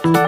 Assalamualaikum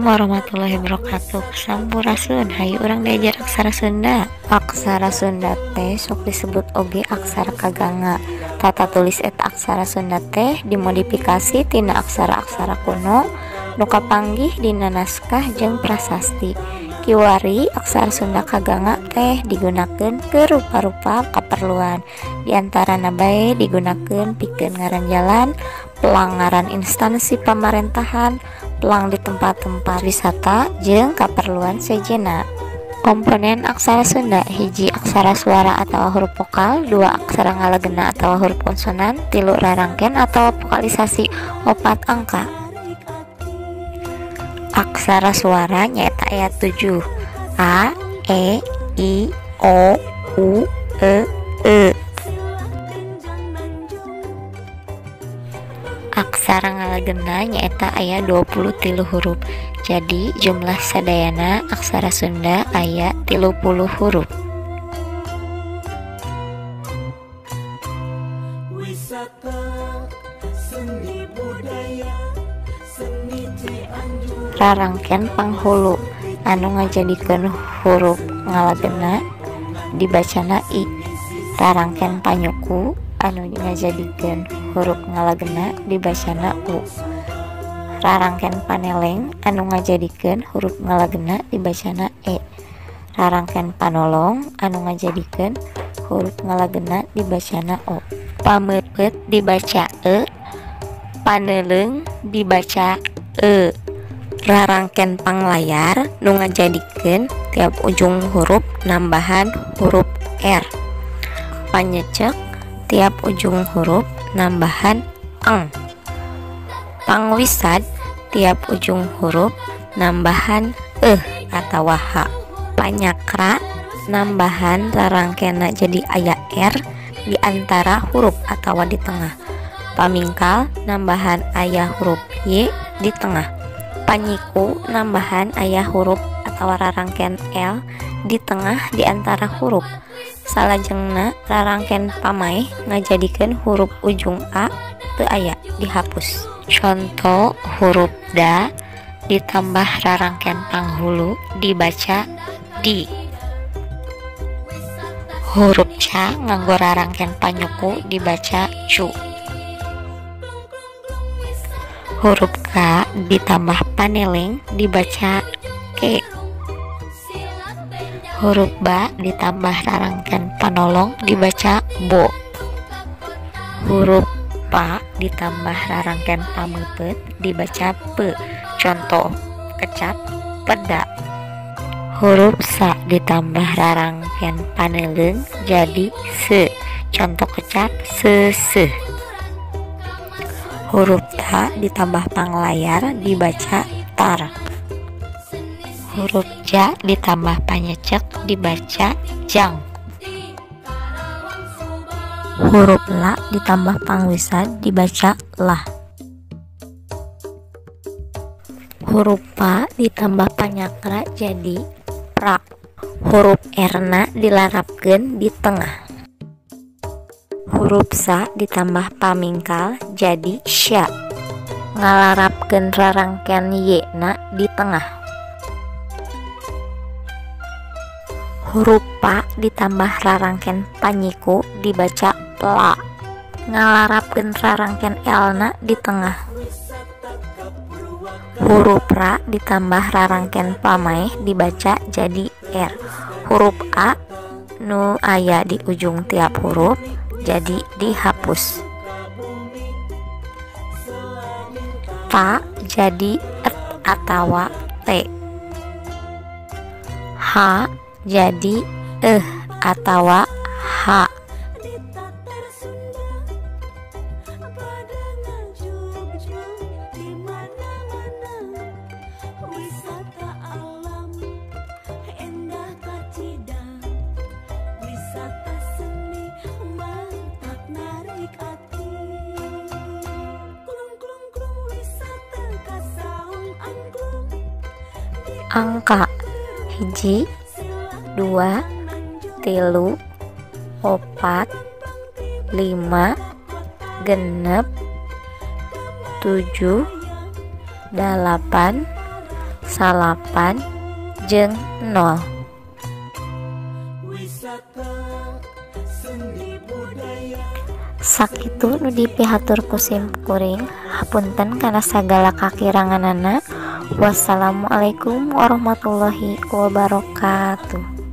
warahmatullahi wabarakatuh. Sampurasun, hayu urang diajar aksara Sunda. Aksara Sunda teh sok disebut oge aksara kaganga. Tata tulis eta aksara Sunda teh dimodifikasi tina aksara-aksara kuno nu kapanggih dina naskah jeung prasasti. Kiwari aksara Sunda kaganga teh digunakeun ke rupa-rupa kaperluan. Di antarana bae digunakeun pikeun ngaran jalan, pelang ngaran instansi pamarentahan, pelang di tempat-tempat wisata jeung kaperluan sejenna. Komponen aksara Sunda: hiji aksara suara atau huruf vokal, dua aksara ngalegena atau huruf konsonan, tilu rarangken atau vokalisasi, opat angka. Aksara suara nyaeta aya 7: a, e, i, o, u, e. Aksara ngalegena nyaeta aya 23 huruf. Jadi jumlah sadayana aksara Sunda aya 30 huruf. Rarangken panghulu anu ngajadikeun huruf ngalegena dibacana i. Rarangken panyuku anu ngajadikeun huruf ngalegena dibacana u. Rarangken paneleng anu ngajadikeun huruf ngalegena dibacana e. Rarangken panolong anu ngajadikeun huruf ngalegena dibacana o. Pameupeut dibaca e, paneleung dibaca e. Rarangken panglayar nu ngajadikeun tiap ujung huruf nambahan huruf r. Panyecek tiap ujung huruf nambahan eng. Pangwisad tiap ujung huruf nambahan atawa h. Panyakra nambahan rarangkena jadi aya r di antara huruf atawa di tengah. Pamingkal nambahan aya huruf y di tengah. Panyiku nambahan aya huruf atawa rarangken l di tengah di antara huruf. Salajengna rarangken pamaeh ngajadikeun huruf ujung a teu aya, dihapus. Contoh huruf da ditambah rarangken panghulu dibaca di. Huruf ca nganggo rarangken panyuku dibaca cu. Huruf k ditambah paneleng dibaca ke. Huruf ba ditambah rarangken panolong dibaca bo. Huruf pa ditambah rarangken pameupeut dibaca pe. Contoh kecap, peda. Huruf sa ditambah rarangken paneleung jadi se. Contoh kecap, seseh. Huruf ta ditambah panglayar dibaca tar. Huruf ja ditambah panyecek dibaca jang. Huruf la ditambah pangwisad dibaca lah. Huruf pa ditambah panyakra jadi pra. Huruf erna dilarapkeun di tengah. Huruf sa ditambah pamingkal jadi sya. Ngalarapkeun rarangken y na di tengah. Huruf pa ditambah rarangken panyiku dibaca pla. Ngalarapkeun rarangken l na di tengah. Huruf ra ditambah rarangken pamaeh dibaca jadi r. Huruf a nu aya di ujung tiap huruf jadi dihapus. Ta jadi et atawa t. H jadi atawa h. angka 1 2 3 4 5 genep 7 8 salapan jeung 0. Sakitu nu dipihatur ku simkuring, hapunten kana sagala kakiranganana. Wassalamualaikum warahmatullahi wabarakatuh.